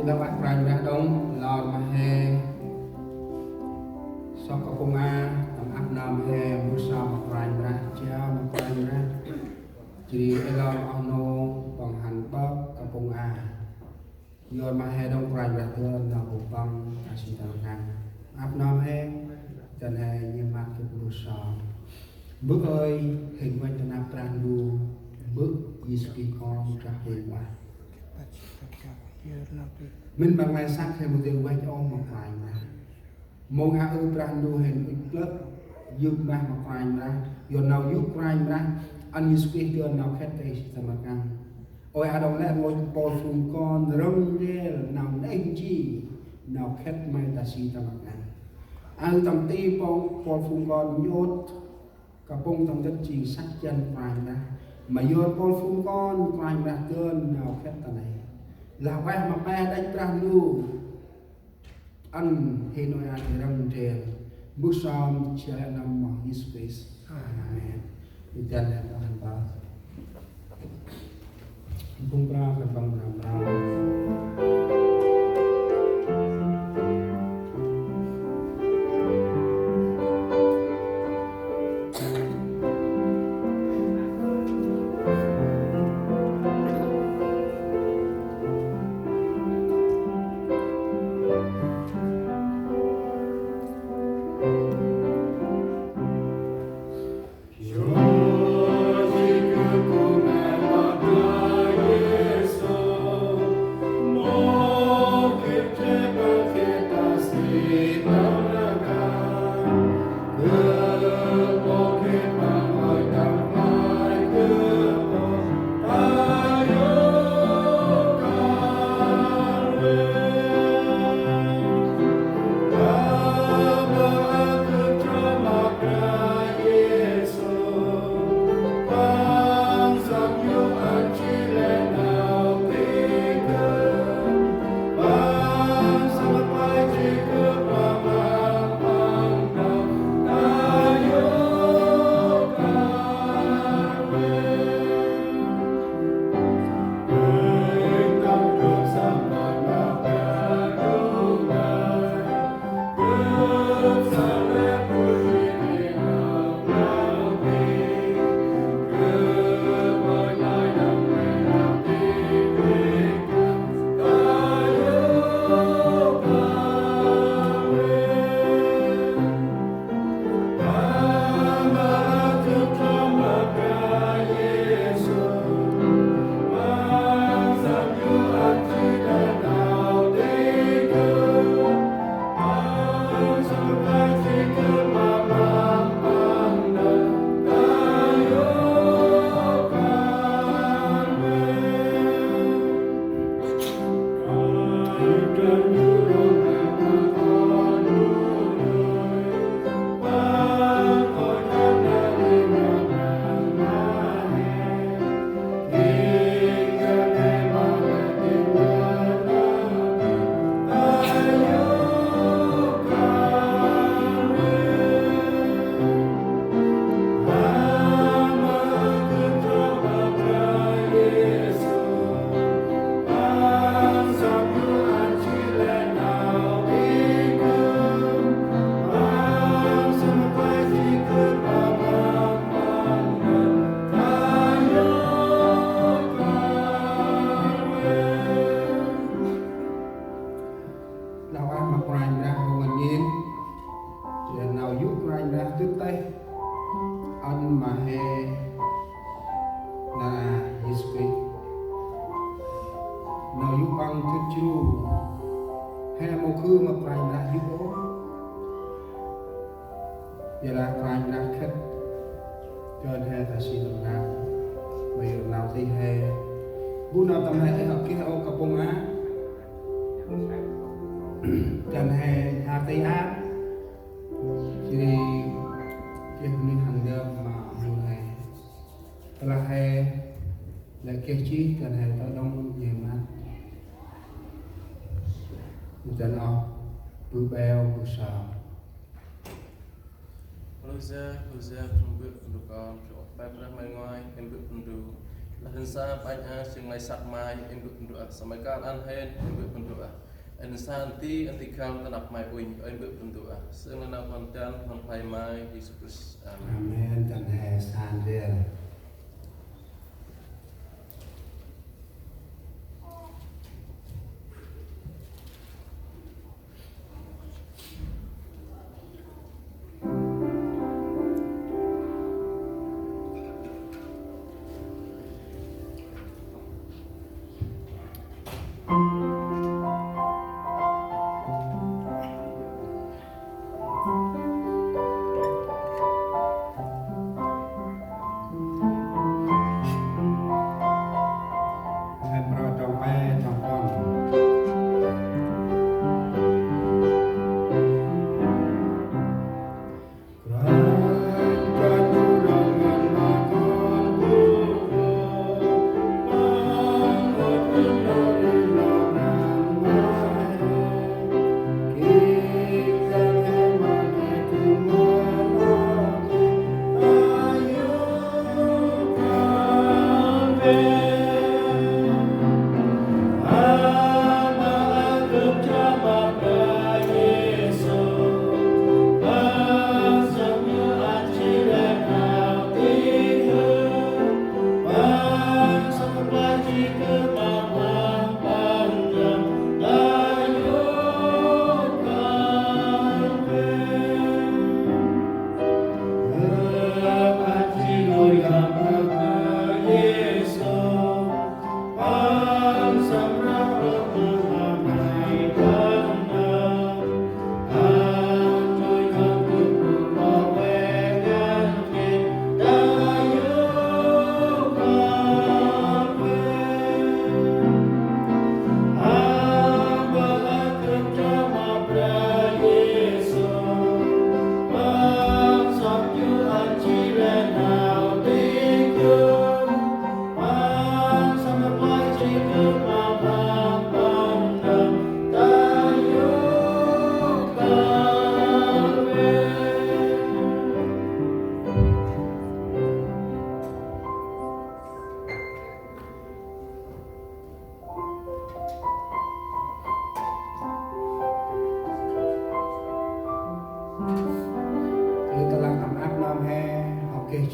kita bác rành ra đông lò mà hè sau có công a tầm áp nam hè mua sao mà rành ra cha mà rành ra chỉ lo ono bằng hành bắp có công a rồi mà hè đông rành ra hơn là một bằng cả sự tận năng áp nam hè chân hè như mặt cái mua sao bước ơi hình quanh chân áp rành đu bước Yesus con ra hình qua mình bằng lại sắc hay một điều quay cho một vài mà mong hạ ư brandu hình ít lớp dương ba một vài mà rồi nào giúp vài mà anh như speak cho nào khét tay sẽ mà căng ôi à đồng lại một bộ phim con rong rê nào anh chi nào khét mai ta si ta mà căng ai tầm ti bộ phim con nhốt cả bông tầm chất chỉ sắc chân vài mà vô bộ phim con vài mà cơn nào khét ta này là quay mà ba đánh brandu anh hay nói anh răng rèn bước xong chia năm mỏ his face amen đi chân là anh ta không ra phải bằng làm ra Dân ọ bưu bèo bưu sào Hosea trong bước được con chỗ bác ra ngoài ngoài em bước cùng đủ là hình sa bánh a chừng ngày sắc mai em được bendua samai kan an hen em được bendua anh sa anti khao ta nạp mai uin em được bendua sương là nào còn tan còn phai mai Jesus Christ amen Amen dan hai san dia.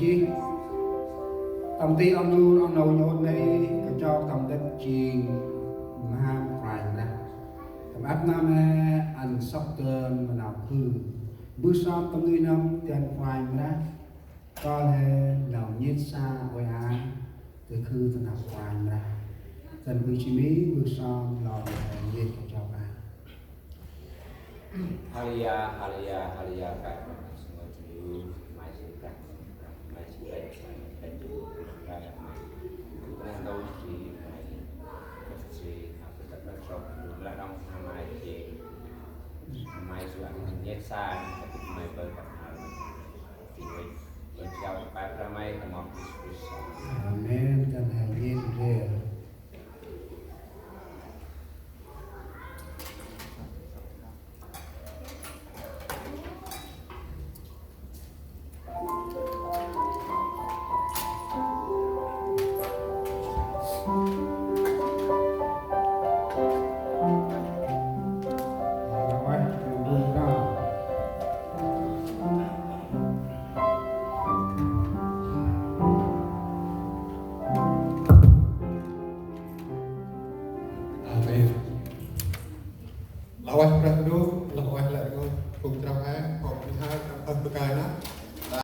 chi tầm ti ông nu ông nấu nhốt đây cái cho tầm đất chiên ham phải ra tầm áp nam ăn sóc cơn mà nào hư bữa sau tầm đi năm tiền khoai ra có thể nào nhiệt xa với á từ khư tầm nào khoai ra tầm bữa chi mỹ bữa sau lò nhiệt cái cho ba Halia các semua dulu masih tak masih baik dan juga kurang tahu si aku tak bershop dulu lah dong nama si mai sudah nyet san tapi mai berkat tiwai berjauh pada mai kemau Kristus. Amen dan hadirin dia.